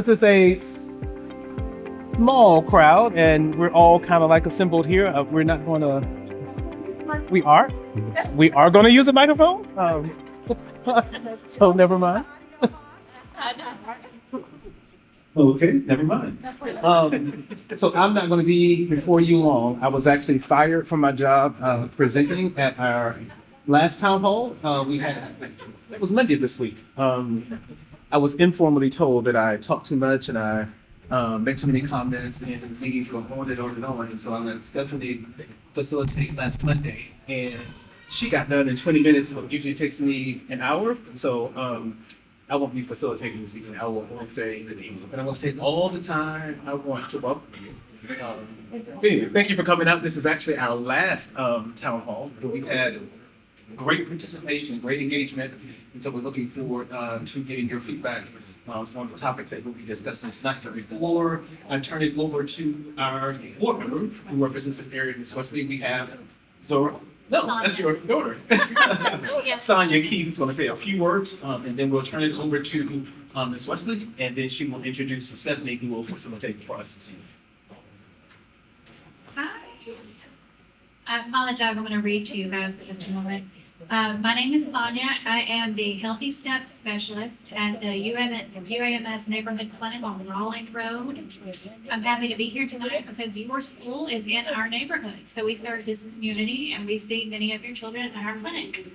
since it's a small crowd and we're all kind of like assembled here, we're not going to. We are. We are going to use a microphone. So never mind. Okay, never mind. So I'm not going to be before you long. I was actually fired from my job presenting at our last town hall. It was Monday this week. I was informally told that I talked too much and I make too many comments and the meetings go on and on and on. And so I'm going to Stephanie facilitate last Monday. And she got done in 20 minutes. So it usually takes me an hour. So I won't be facilitating this evening. I will say good evening. But I'm going to take all the time I want to welcome you. Anyway, thank you for coming out. This is actually our last town hall. We've had great participation, great engagement. And so we're looking forward to getting your feedback on the topics that we'll be discussing tonight. But before I turn it over to our board member who represents the area in Miss Wesley, we have Zora. No, Sonia. That's your daughter. Yes. Sonia Key, who's going to say a few words, and then we'll turn it over to Miss Wesley, and then she will introduce Stephanie, who will facilitate for us this evening. Hi. I apologize. I'm going to read to you guys for just a moment. My name is Sonia. I am the Healthy Steps Specialist at the UAMS Neighborhood Clinic on Rawling Road. I'm happy to be here tonight because your school is in our neighborhood. So we serve this community and we see many of your children at our clinic.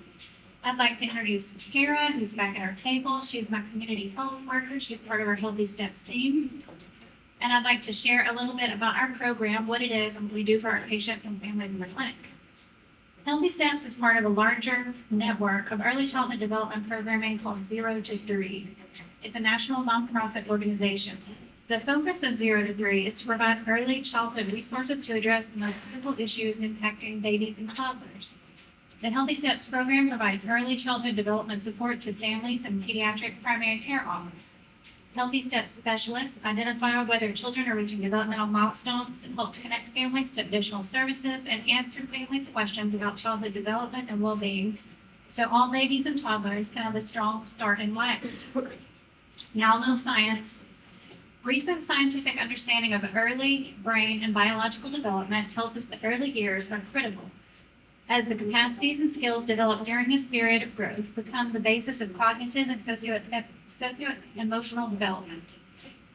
I'd like to introduce Tara, who's back at our table. She's my community health worker. She's part of our Healthy Steps team. And I'd like to share a little bit about our program, what it is, and what we do for our patients and families in the clinic. Healthy Steps is part of a larger network of early childhood development programming called 0 to 3. It's a national nonprofit organization. The focus of 0 to 3 is to provide early childhood resources to address the most critical issues impacting babies and toddlers. The Healthy Steps program provides early childhood development support to families and pediatric primary care office. Healthy Steps specialists identify whether children are reaching developmental milestones and help to connect families to additional services and answer families' questions about childhood development and well-being, so all babies and toddlers can have a strong start in life. Now a little science. Recent scientific understanding of early brain and biological development tells us that early years are critical, as the capacities and skills developed during this period of growth become the basis of cognitive and socio-emotional development.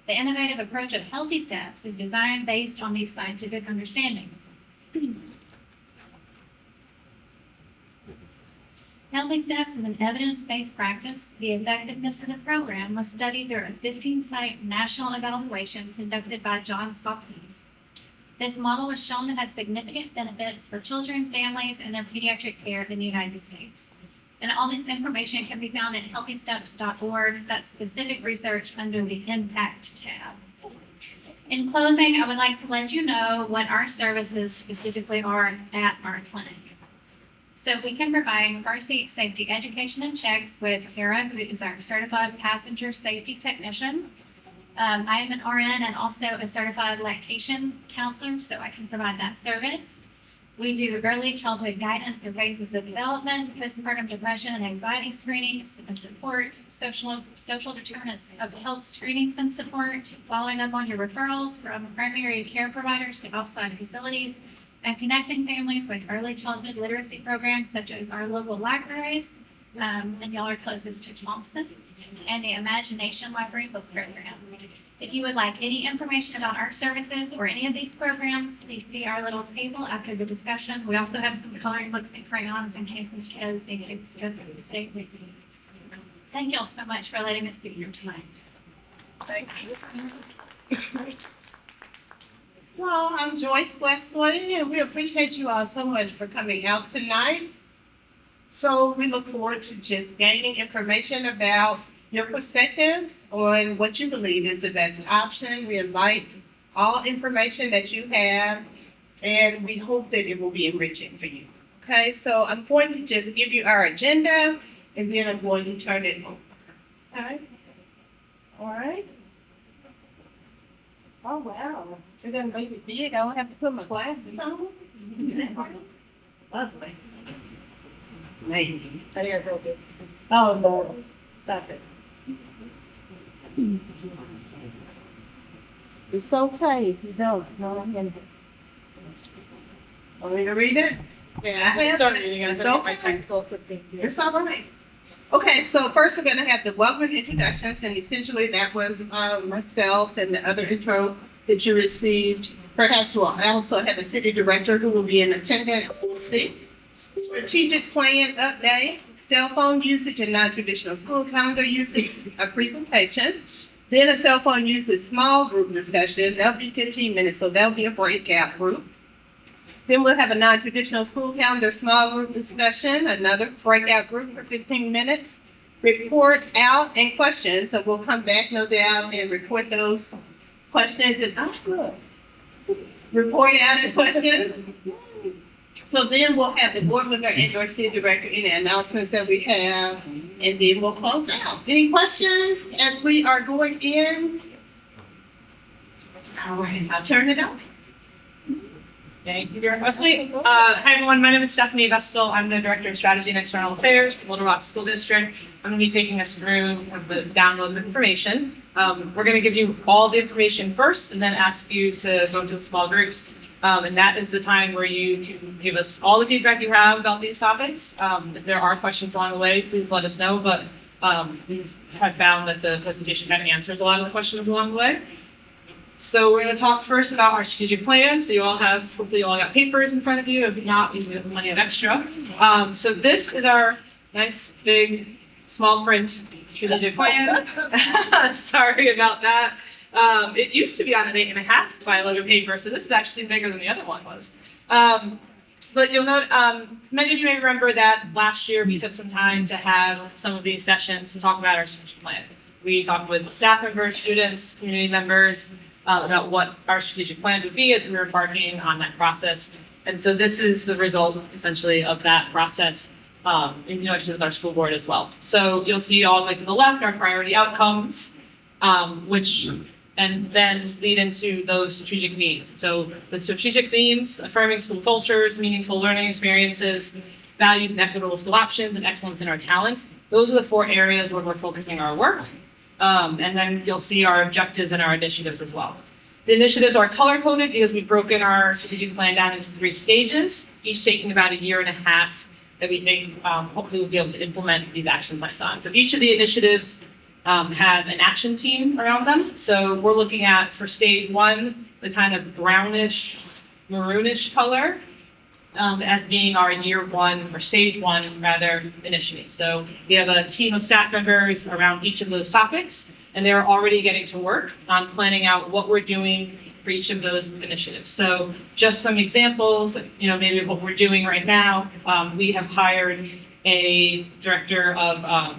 The innovative approach of Healthy Steps is designed based on these scientific understandings. Healthy Steps is an evidence-based practice. The effectiveness of the program was studied through a 15-site national evaluation conducted by Johns Hopkins. This model was shown to have significant benefits for children, families, and their pediatric care in the United States. And all this information can be found at healthysteps.org. That's specific research under the Impact tab. In closing, I would like to let you know what our services specifically are at our clinic. So we can provide car seat safety education and checks with Tara, who is our certified passenger safety technician. I am an RN and also a certified lactation counselor, so I can provide that service. We do early childhood guidance through phases of development, postpartum depression and anxiety screenings and support, social determinants of health screenings and support, following up on your referrals from primary care providers to outside facilities, and connecting families with early childhood literacy programs such as our local libraries, and y'all are closest to Thompson, and the Imagination Library Book Program. If you would like any information about our services or any of these programs, please see our little table after the discussion. We also have some coloring books and crayons in case the kiddos need to stay busy. Thank y'all so much for letting us be here tonight. Thank you. Well, I'm Joyce Wesley, and we appreciate you all so much for coming out tonight. So we look forward to just gaining information about your perspectives on what you believe is the best option. We invite all information that you have, and we hope that it will be enriching for you. Okay, so I'm going to just give you our agenda, and then I'm going to turn it over. Okay? All right. Oh, wow. You're going to make it big. I don't have to put my glasses on. Lovely. Maybe. Oh, Lord. Stop it. It's okay if you don't. No, I'm gonna. Want me to read it? Yeah, I have start it. reading. It's I'm okay. my technical assistant. It's all right. Okay, so first we're gonna have the welcome introductions, and essentially that was myself and the other intro that you received. Perhaps we'll also have a city director who will be in attendance. We'll see. Strategic plan update, cell phone usage and non-traditional school calendar usage, a presentation. Then a cell phone usage small group discussion. That'll be 15 minutes, so that'll be a breakout group. Then we'll have a non-traditional school calendar small group discussion, another breakout group for 15 minutes. Reports out and questions, so we'll come back, no doubt, and record those questions and report out and questions. So then we'll have the board member and our city director in the announcements that we have, and then we'll close out. Any questions as we are going in? All right, I'll turn it over. Thank you, Director Wesley. Hi, everyone. My name is Stephanie Vestal. I'm the Director of Strategy and External Affairs for Little Rock School District. I'm going to be taking us through the download of information. We're going to give you all the information first and then ask you to go into small groups. And that is the time where you can give us all the feedback you have about these topics. If there are questions along the way, please let us know. But we have found that the presentation kind of answers a lot of the questions along the way. So we're going to talk first about our strategic plan. So hopefully you all got papers in front of you. If not, we have plenty of extra. So this is our nice, big, small print strategic plan. Sorry about that. It used to be on an 8.5 by 11 paper, so this is actually bigger than the other one was. But you'll note, many of you may remember that last year we took some time to have some of these sessions to talk about our strategic plan. We talked with staff members, students, community members, about what our strategic plan would be as we were embarking on that process. And so this is the result, essentially, of that process in conjunction with our school board as well. So you'll see all the way to the left our priority outcomes, which and then lead into those strategic themes. So the strategic themes, affirming school cultures, meaningful learning experiences, valued and equitable school options, and excellence in our talent. Those are the 4 areas where we're focusing our work. And then you'll see our objectives and our initiatives as well. The initiatives are color-coded because we've broken our strategic plan down into 3 stages, each taking about 1.5 years that we think hopefully we'll be able to implement these action plans on. So each of the initiatives have an action team around them. So we're looking at, for stage 1, the kind of brownish, maroonish color as being our year 1 or stage 1 rather initiative. So we have a team of staff members around each of those topics, and they're already getting to work on planning out what we're doing for each of those initiatives. So just some examples, maybe of what we're doing right now. We have hired a director of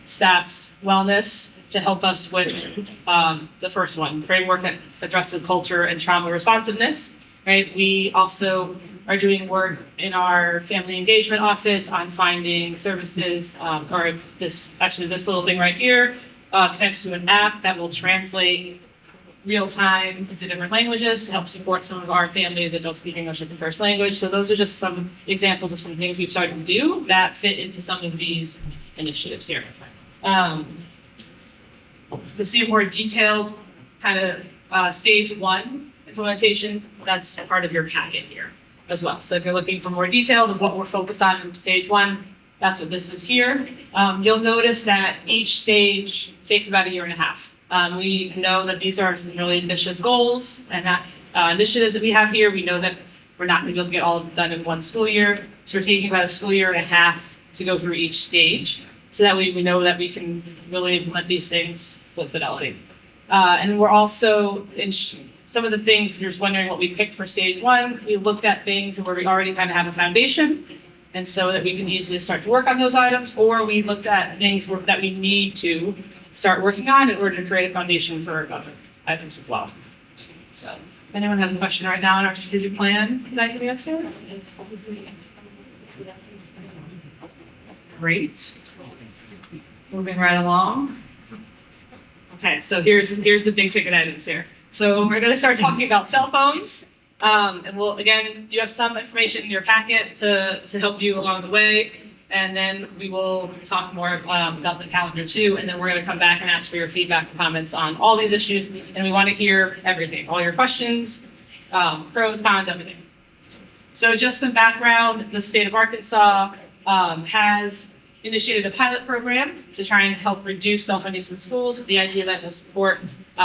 staff wellness to help us with the first one, framework that addresses culture and trauma responsiveness, right? We also are doing work in our family engagement office on finding services, or this little thing right here connects to an app that will translate real time into different languages to help support some of our families that don't speak English as a first language. So those are just some examples of some things we've started to do that fit into some of these initiatives here. You'll see a more detailed kind of stage 1 implementation. That's part of your packet here as well. So if you're looking for more detail of what we're focused on in stage 1, that's what this is here. You'll notice that each stage takes about 1.5 years. We know that these are some really ambitious goals and that initiatives that we have here. We know that we're not going to be able to get all done in 1 school year. So we're taking about 1.5 years to go through each stage, so that we know that we can really implement these things with fidelity. And we're also, in some of the things, if you're just wondering what we picked for stage 1, we looked at things where we already kind of have a foundation, and so that we can easily start to work on those items, or we looked at things that we need to start working on in order to create a foundation for other items as well. So if anyone has a question right now on our strategic plan that I can answer? Great. Moving right along. Okay, so here's the big ticket items here. So we're going to start talking about cell phones. And you have some information in your packet to help you along the way. and then we will talk more about the calendar too. And then we're going to come back and ask for your feedback and comments on all these issues. And we want to hear everything, all your questions, pros, cons, everything. So just some background, the state of Arkansas has initiated a pilot program to try and help reduce cell phone use in schools with the idea that it will support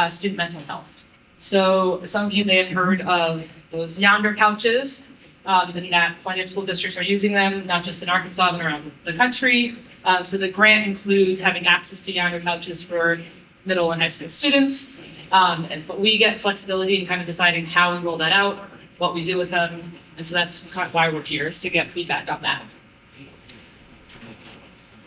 student mental health. So some of you may have heard of those Yonder couches, and that plenty of school districts are using them, not just in Arkansas, but around the country. So the grant includes having access to Yonder couches for middle and high school students. But we get flexibility in kind of deciding how we roll that out, what we do with them. And so that's kind of why we're here, is to get feedback on that.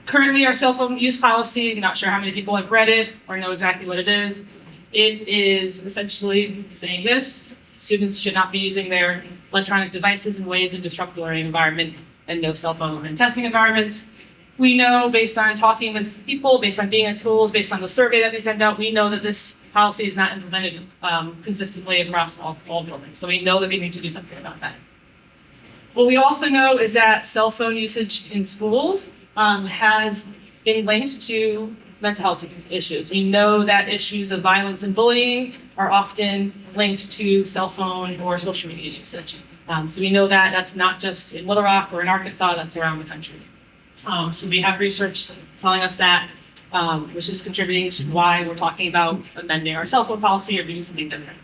Currently, our cell phone use policy, I'm not sure how many people have read it or know exactly what it is. It is essentially saying this: students should not be using their electronic devices in ways that disrupt the learning environment, and no cell phone in testing environments. We know, based on talking with people, based on being in schools, based on the survey that we send out, we know that this policy is not implemented consistently across all buildings. So we know that we need to do something about that. What we also know is that cell phone usage in schools has been linked to mental health issues. We know that issues of violence and bullying are often linked to cell phone or social media usage. So we know that that's not just in Little Rock or in Arkansas, that's around the country. So we have research telling us that, which is contributing to why we're talking about amending our cell phone policy or doing something different.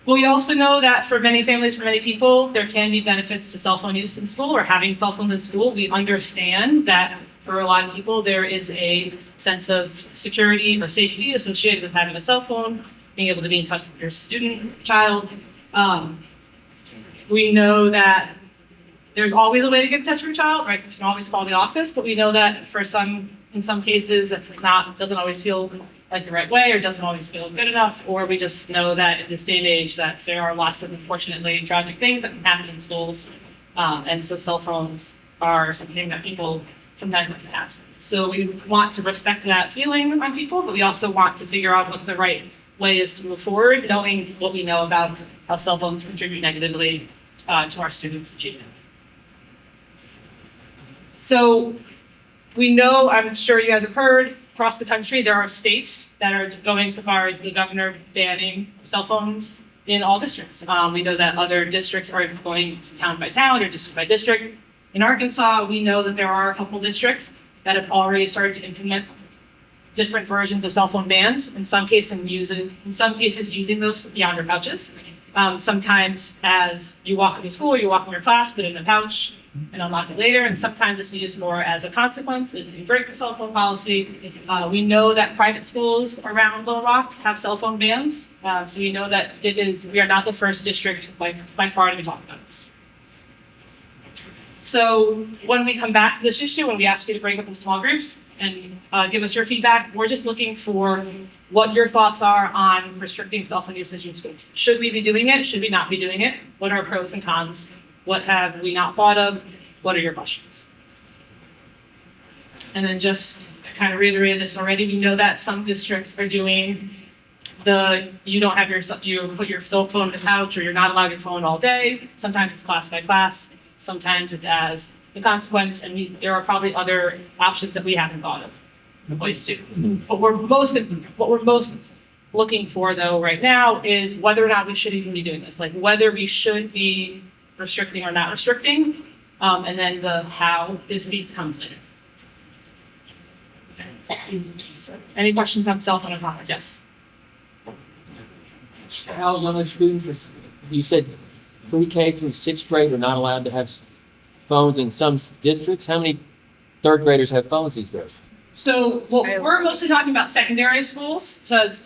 Well, we also know that for many families, for many people, there can be benefits to cell phone use in school or having cell phones in school. We understand that for a lot of people, there is a sense of security or safety associated with having a cell phone, being able to be in touch with your student, child. We know that there's always a way to get in touch with your child, right? You can always call the office, but we know that in some cases, doesn't always feel like the right way, or doesn't always feel good enough, or we just know that in this day and age that there are lots of unfortunately tragic things that can happen in schools. And so cell phones are something that people sometimes have to have. So we want to respect that feeling on people, but we also want to figure out what the right way is to move forward, knowing what we know about how cell phones contribute negatively to our students' achievement. So we know, I'm sure you guys have heard, across the country, there are states that are going so far as the governor banning cell phones in all districts. We know that other districts are going town by town or district by district. In Arkansas, we know that there are a couple districts that have already started to implement different versions of cell phone bans, in some cases using those Yonder pouches. Sometimes as you walk into school, you walk in your class, put it in a pouch and unlock it later. And sometimes it's used more as a consequence and you break the cell phone policy. We know that private schools around Little Rock have cell phone bans. So we know that we are not the first district by far to be talking about this. So when we come back to this issue, when we ask you to break up in small groups and give us your feedback, we're just looking for what your thoughts are on restricting cell phone usage in schools. Should we be doing it? Should we not be doing it? What are pros and cons? What have we not thought of? What are your questions? And then just kind of reiterated this already, we know that some districts are doing you put your cell phone in the pouch, or you're not allowed your phone all day. Sometimes it's class by class. Sometimes it's as a consequence, and there are probably other options that we haven't thought of. But what we're most looking for, though, right now is whether or not we should even be doing this, like whether we should be restricting or not restricting, and then the how this piece comes in. Any questions on cell phone and comments? Yes. How young are students? You said pre-K through sixth grade are not allowed to have phones in some districts. How many third graders have phones these days? So we're mostly talking about secondary schools, because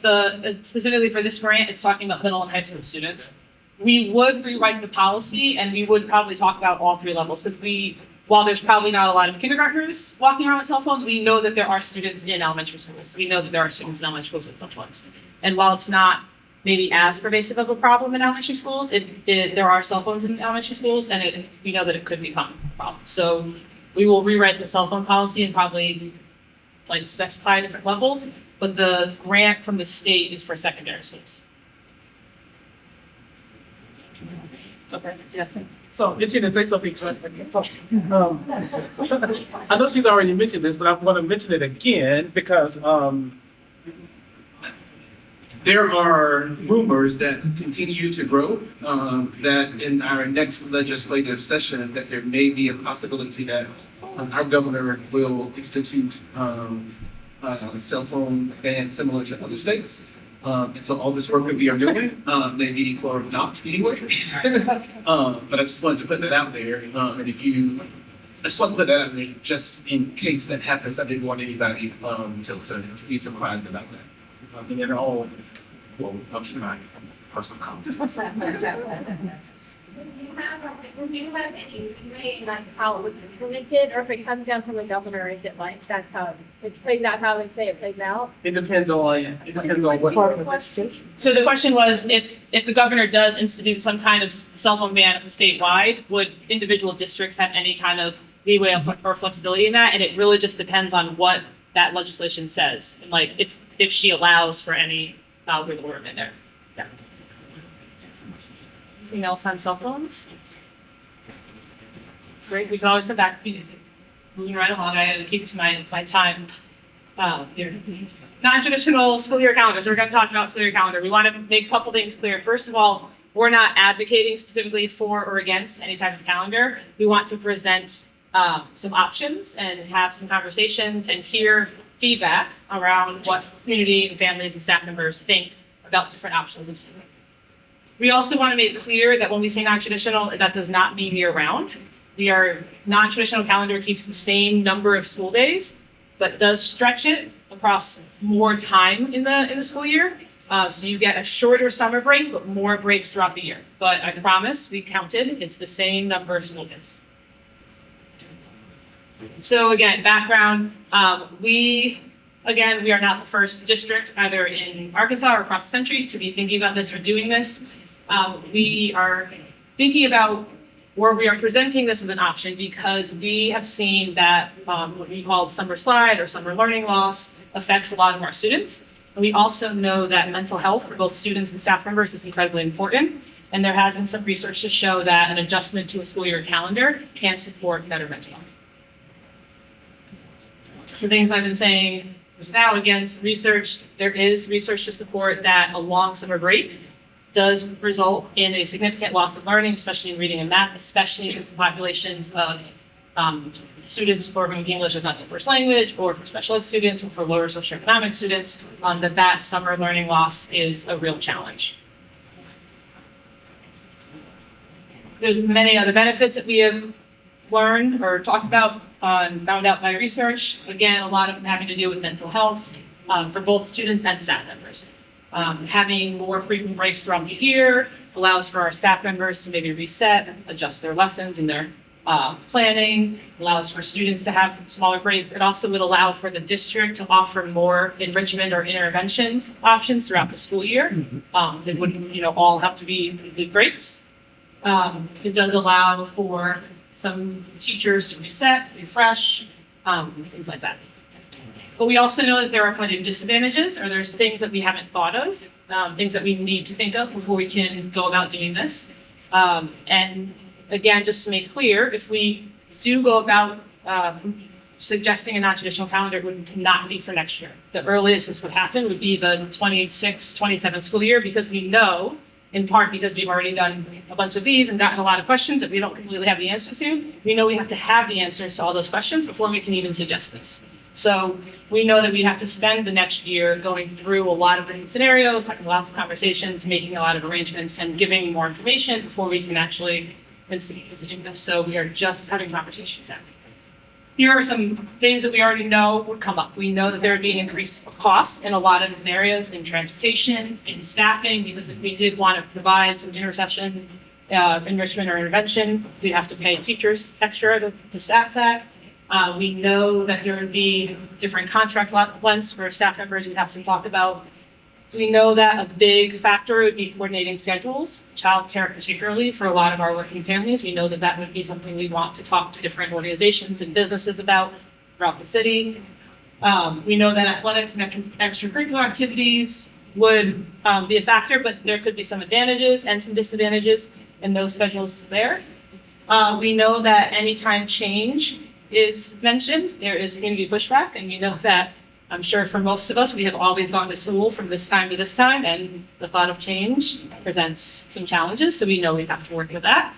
specifically for this grant, it's talking about middle and high school students. We would rewrite the policy, and we would probably talk about all three levels, because while there's probably not a lot of kindergartners walking around with cell phones, we know that there are students in elementary schools. We know that there are students in elementary schools with cell phones. And while it's not maybe as pervasive of a problem in elementary schools, there are cell phones in elementary schools, and we know that it could become a problem. So we will rewrite the cell phone policy and probably specify different levels, but the grant from the state is for secondary schools. Okay, yes. So, did you say something? I know she's already mentioned this, but I'm going to mention it again because There are rumors that continue to grow, that in our next legislative session, that there may be a possibility that our governor will institute a cell phone ban similar to other states. And so all this work that we are doing, maybe for not anyway. But I just wanted to put that out there. And if you, I just want to put that out there just in case that happens. I didn't want anybody to be surprised about that. I think they're all well up to my personal comments. Do you have any way, like how it was implemented, or if it comes down from the governor, is it like that's how it plays out, how they say it plays out? it depends on what. So the question was, if the governor does institute some kind of cell phone ban statewide, would individual districts have any kind of leeway or flexibility in that? And it really just depends on what that legislation says, and like if she allows for any wiggle room in there. Yeah. Anything else on cell phones? Great, we can always come back. Moving right along, I gotta keep to my time. Here. Non-traditional school year calendars. We're going to talk about school year calendar. We want to make a couple things clear. First of all, we're not advocating specifically for or against any type of calendar. We want to present some options and have some conversations and hear feedback around what community and families and staff members think about different options of school. We also want to make clear that when we say non-traditional, that does not mean year-round. Our non-traditional calendar keeps the same number of school days, but does stretch it across more time in the school year. So you get a shorter summer break, but more breaks throughout the year. But I promise, we counted, it's the same number of school days. So again, background, we are not the first district, either in Arkansas or across the country, to be thinking about this or doing this. We are thinking about where we are presenting this as an option because we have seen that what we call summer slide or summer learning loss affects a lot of our students. And we also know that mental health for both students and staff members is incredibly important. And there has been some research to show that an adjustment to a school year calendar can support better mental health. So things I've been saying is now against research. There is research to support that a long summer break does result in a significant loss of learning, especially in reading and math, especially in some populations of students for whom English is not their first language, or for special ed students, or for lower socioeconomic students, that summer learning loss is a real challenge. There's many other benefits that we have learned or talked about, found out by research. Again, a lot of them having to do with mental health for both students and staff members. Having more frequent breaks throughout the year allows for our staff members to maybe reset, adjust their lessons and their planning, allows for students to have smaller breaks. It also would allow for the district to offer more enrichment or intervention options throughout the school year. They wouldn't, all have to be complete breaks. It does allow for some teachers to reset, refresh, things like that. But we also know that there are plenty of disadvantages, or there's things that we haven't thought of, things that we need to think of before we can go about doing this. And again, just to make clear, if we do go about suggesting a non-traditional calendar, it would not be for next year. The earliest this would happen would be the 26-27 school year, because we know, in part because we've already done a bunch of these and gotten a lot of questions that we don't completely have the answers to, we know we have to have the answers to all those questions before we can even suggest this. So we know that we have to spend the next year going through a lot of different scenarios, having lots of conversations, making a lot of arrangements, and giving more information before we can actually institute this. So we are just having conversations now. Here are some things that we already know would come up. We know that there would be an increased cost in a lot of different areas, in transportation, in staffing, because if we did want to provide some intercession, enrichment or intervention, we'd have to pay teachers extra to staff that. We know that there would be different contract lengths for staff members we'd have to talk about. We know that a big factor would be coordinating schedules, childcare particularly for a lot of our working families. We know that that would be something we want to talk to different organizations and businesses about throughout the city. We know that athletics and extracurricular activities would be a factor, but there could be some advantages and some disadvantages. in those schedules there. We know that anytime change is mentioned, there is community pushback, and you know that I'm sure for most of us, we have always gone to school from this time to this time, and the thought of change presents some challenges, so we know we have to work with that.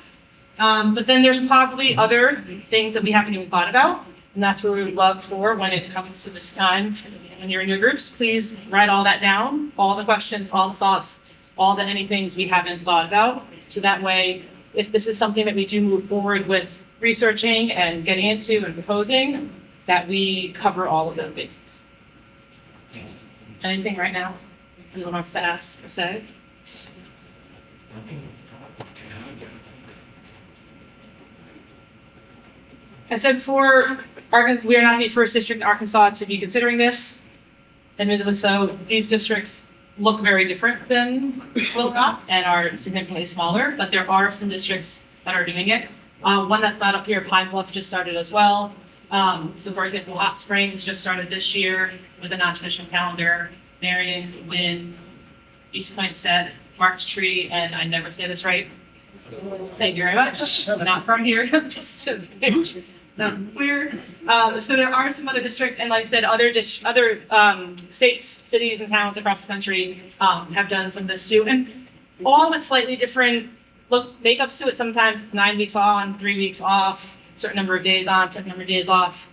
But then there's probably other things that we haven't even thought about, and that's where we would love for when it comes to this time, when you're in your groups, please write all that down, all the questions, all the thoughts, all the anythings we haven't thought about. So that way, if this is something that we do move forward with researching and getting into and proposing, that we cover all of those bases. Anything right now anyone wants to ask or say? I said before, we are not the first district in Arkansas to be considering this. Admittedly so, these districts look very different than Little Rock and are significantly smaller, but there are some districts that are doing it. One that's not up here, Pine Bluff, just started as well. So for example, Hot Springs just started this year with a non-traditional calendar. Marion, Wynn, East Point Set, Marks Tree, and I never say this right. Thank you very much. I'm not from here, just to make clear. So there are some other districts, and like I said, other states, cities, and towns across the country have done some of this too, and all with slightly different makeups to it. Sometimes it's 9 weeks on, 3 weeks off, certain number of days on, certain number of days off.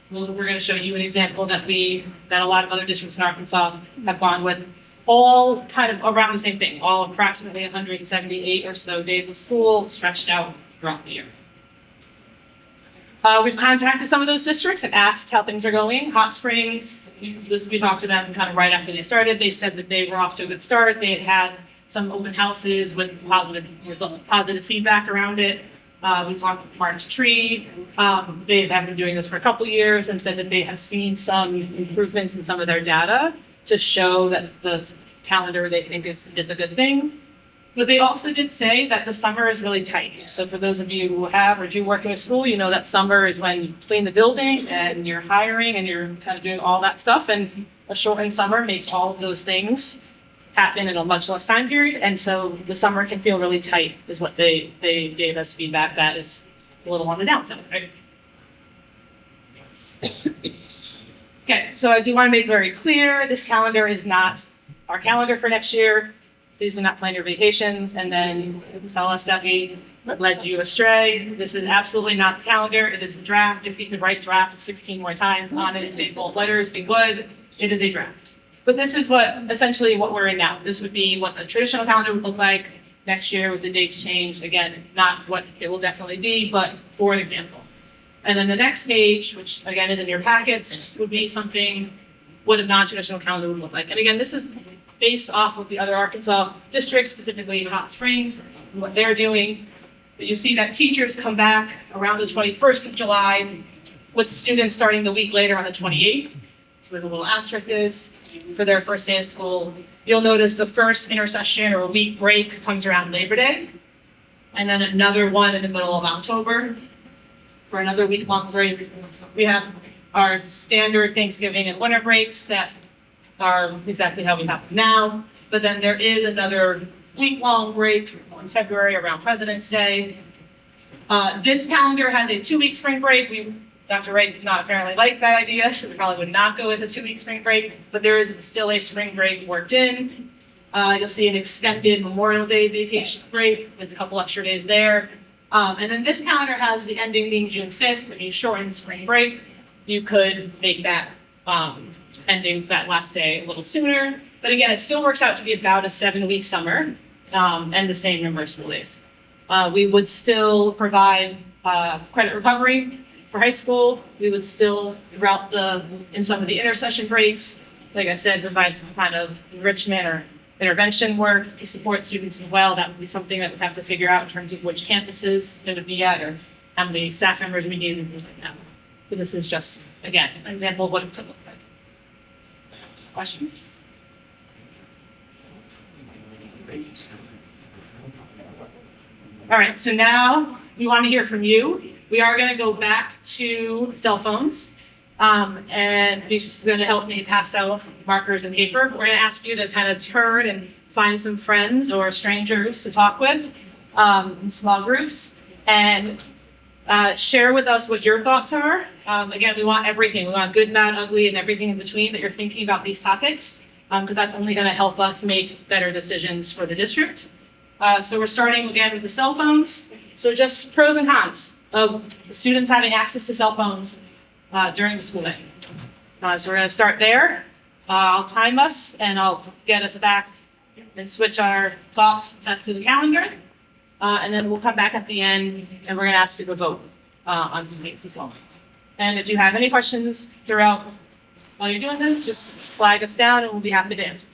We're going to show you an example that a lot of other districts in Arkansas have gone with, all kind of around the same thing, all approximately 178 or so days of school stretched out throughout the year. We've contacted some of those districts and asked how things are going. Hot Springs, we talked to them kind of right after they started. They said that they were off to a good start. They had some open houses with positive feedback around it. We talked with Marks Tree. They have been doing this for a couple of years and said that they have seen some improvements in some of their data to show that the calendar they think is a good thing. But they also did say that the summer is really tight. So for those of you who have or do work in a school, you know that summer is when you clean the building and you're hiring and you're kind of doing all that stuff. And a shortened summer makes all of those things happen in a much less time period. And so the summer can feel really tight is what they gave us feedback that is a little on the downside, right? Okay, so I do want to make very clear, this calendar is not our calendar for next year. Please do not plan your vacations and then tell us that we led you astray. This is absolutely not the calendar. It is a draft. If we could write draft 16 more times on it in bold letters, we would. It is a draft. But this is essentially what we're in now. This would be what the traditional calendar would look like next year with the dates changed. Again, not what it will definitely be, but for an example. And then the next page, which again is in your packets, would be something what a non-traditional calendar would look like. And again, this is based off of the other Arkansas districts, specifically Hot Springs, and what they're doing. But you see that teachers come back around the 21st of July with students starting the week later on the 28th. So where the little asterisk is for their first day of school. You'll notice the first intersession or week break comes around Labor Day. And then another one in the middle of October for another week-long break. We have our standard Thanksgiving and winter breaks that are exactly how we have them now. But then there is another week-long break in February around President's Day. This calendar has a 2-week spring break. Dr. Wright does not apparently like that idea, so we probably would not go with a 2-week spring break, but there is still a spring break worked in. You'll see an extended Memorial Day vacation break with a couple extra days there. And then this calendar has the ending being June 5th, when you shorten spring break. You could make that ending that last day a little sooner. But again, it still works out to be about a 7-week summer and the same number of school days. We would still provide credit recovery for high school. We would still, in some of the intersession breaks, like I said, provide some kind of enrichment or intervention work to support students as well. That would be something that we'd have to figure out in terms of which campuses it would be at or how many staff members we need and things like that. But this is just, again, an example of what it could look like. Questions? Great. All right, so now we want to hear from you. We are going to go back to cell phones. And he's just going to help me pass out markers and paper. We're going to ask you to kind of turn and find some friends or strangers to talk with in small groups and share with us what your thoughts are. Again, we want everything. We want good, bad, ugly, and everything in between that you're thinking about these topics, because that's only going to help us make better decisions for the district. So we're starting again with the cell phones. So just pros and cons of students having access to cell phones during the school day. So we're going to start there. I'll time us and I'll get us back and switch our thoughts back to the calendar. And then we'll come back at the end and we're going to ask you to vote on some things as well. And if you have any questions throughout while you're doing this, just flag us down and we'll be happy to answer.